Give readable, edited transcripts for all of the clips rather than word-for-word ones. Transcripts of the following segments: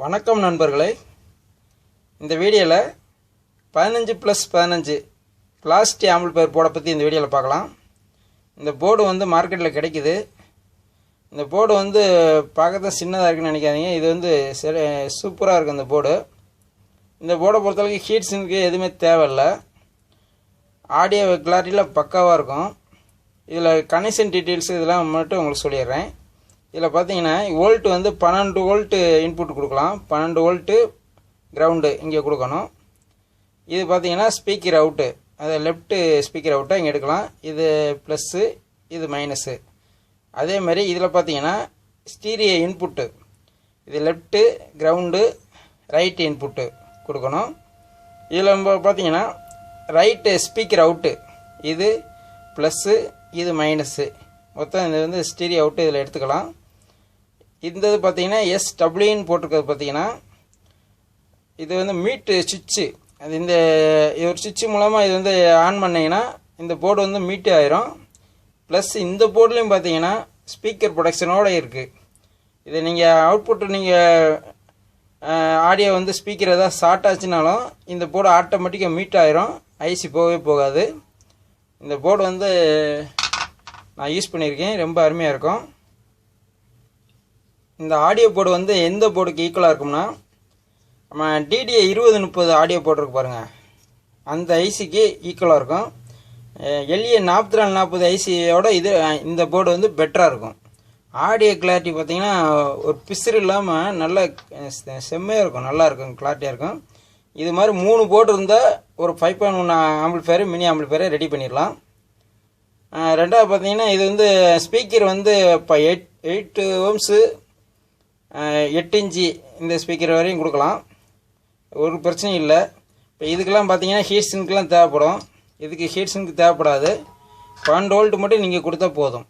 வணக்கம் நண்பர்களே. இந்த வீடியோவில் 15+15 பிளாஸ்டிக் ஆம்பிளிஃபையர் போர்டை பற்றி இந்த வீடியோவில் பார்க்கலாம். இந்த போர்டு வந்து மார்க்கெட்டில் கிடைக்குது. இந்த போர்டு வந்து பார்க்கறத சின்னதாக இருக்குன்னு நினைக்காதீங்க. இது வந்து சூப்பராக இருக்குது இந்த போர்டு. இந்த போர்டை பொறுத்தளவுக்கு ஹீட் சிங்க்கு எதுவுமே தேவையில்லை. ஆடியோ கிளாரிட்டியில் பக்காவாக இருக்கும். இதில் கனெக்ஷன் டீட்டெயில்ஸ் இதெல்லாம் மட்டும் உங்களுக்கு சொல்லிடுறேன். இதில் பார்த்தீங்கன்னா வோல்ட் வந்து 12 வோல்ட்டு இன்புட் கொடுக்கலாம். 12 வோல்ட்டு கிரவுண்டு இங்கே கொடுக்கணும். இது பார்த்தீங்கன்னா ஸ்பீக்கர் அவுட்டு, அது லெஃப்ட்டு ஸ்பீக்கர் அவுட்டை இங்கே எடுக்கலாம். இது ப்ளஸ்ஸு, இது மைனஸு. அதே மாதிரி இதில் பார்த்தீங்கன்னா ஸ்டீரியோ இன்புட்டு, இது லெஃப்ட்டு கிரவுண்டு ரைட்டு இன்புட்டு கொடுக்கணும். இதில் பார்த்தீங்கன்னா ரைட்டு ஸ்பீக்கர் அவுட்டு, இது ப்ளஸ்ஸு, இது மைனஸு. மொத்தம் இது வந்து ஸ்டீரியோ அவுட்டு இதில் எடுத்துக்கலாம். இந்த இது பார்த்தீங்கன்னா SWன்னு போட்டிருக்கிறது பார்த்தீங்கன்னா இது வந்து மீட்டு சுவிட்சு. அது இந்த ஒரு சுவிட்சு மூலமாக இது வந்து ஆன் பண்ணிங்கன்னா இந்த போர்டு வந்து மீட்டு ஆயிரும். ப்ளஸ் இந்த போர்டுலையும் பார்த்தீங்கன்னா ஸ்பீக்கர் ப்ரொடக்ஷனோடு இருக்குது. இதை நீங்கள் அவுட்புட்டு நீங்கள் ஆடியோ வந்து ஸ்பீக்கர் எதாவது ஷார்ட் ஆச்சுனாலும் இந்த போர்டு ஆட்டோமேட்டிக்காக மீட் ஆயிரும், ஐசி போகவே போகாது. இந்த போர்டு வந்து நான் யூஸ் பண்ணியிருக்கேன், ரொம்ப அருமையாக இருக்கும். இந்த ஆடியோ போர்டு வந்து எந்த போர்டுக்கு ஈக்குவலாக இருக்கும்னா, நம்ம DDA 2030 ஆடியோ போர்டு இருக்கு பாருங்கள், அந்த ஐசிக்கு ஈக்குவலாக இருக்கும். LA 4440 ஐசியோட இது இந்த போர்டு வந்து பெட்டராக இருக்கும். ஆடியோ கிளாரிட்டி பார்த்தீங்கன்னா ஒரு பிசுறு இல்லாமல் நல்ல செம்மையாக இருக்கும், நல்லா இருக்கும், கிளாரிட்டியாக இருக்கும். இது மாதிரி 3 போர்டு இருந்தால் ஒரு 5.1 ஆம்பிளிஃபையர் மினி ஆம்பிளிஃபையரை ரெடி பண்ணிடலாம். ரெண்டாவது பார்த்தீங்கன்னா இது வந்து ஸ்பீக்கர் வந்து இப்போ 8 ஓம்ஸு 8 இன்ச்சு இந்த ஸ்பீக்கர் வரையும் கொடுக்கலாம், ஒரு பிரச்சனையும் இல்லை. இப்போ இதுக்கெல்லாம் பார்த்தீங்கன்னா ஹீட் சிங்க்லாம் தேவைப்படும். இதுக்கு ஹீட் சிங்க் தேவைப்படாது, 12 வோல்ட் மட்டும் நீங்கள் கொடுத்தா போதும்.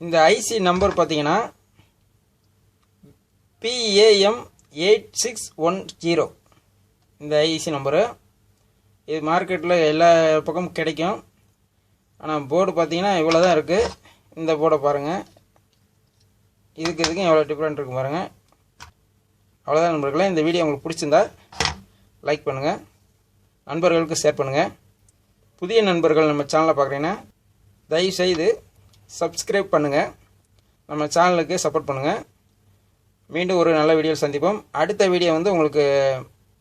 இந்த ஐசி நம்பர் பார்த்தீங்கன்னா PAM8610 இந்த ஐசி நம்பரு. இது மார்க்கெட்டில் எல்லா பக்கமும் கிடைக்கும். ஆனால் போர்டு பார்த்தீங்கன்னா இவ்வளோ தான் இருக்குது. இந்த போர்டை பாருங்கள், இதுக்கும் எவ்வளோ டிஃப்ரெண்ட் இருக்குது பாருங்கள். அவ்வளோதான் நண்பர்களே. இந்த வீடியோ உங்களுக்கு பிடிச்சிருந்தா லைக் பண்ணுங்கள், நண்பர்களுக்கு ஷேர் பண்ணுங்கள். புதிய நண்பர்கள் நம்ம சேனலை பார்க்குறீங்கன்னா தயவுசெய்து சப்ஸ்கிரைப் பண்ணுங்கள், நம்ம சேனலுக்கு சப்போர்ட் பண்ணுங்கள். மீண்டும் ஒரு நல்ல வீடியோவில் சந்திப்போம். அடுத்த வீடியோ வந்து உங்களுக்கு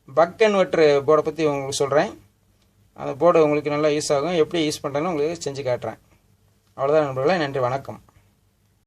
பக் கன்வெர்ட்டர் போர்டை பற்றி உங்களுக்கு சொல்கிறேன். அந்த போர்டு உங்களுக்கு நல்லா யூஸ் ஆகும், எப்படி யூஸ் பண்ணுறேன்னு உங்களுக்கு செஞ்சு காட்டுறேன். அவ்வளோதான் நண்பர்களே. நன்றி, வணக்கம்.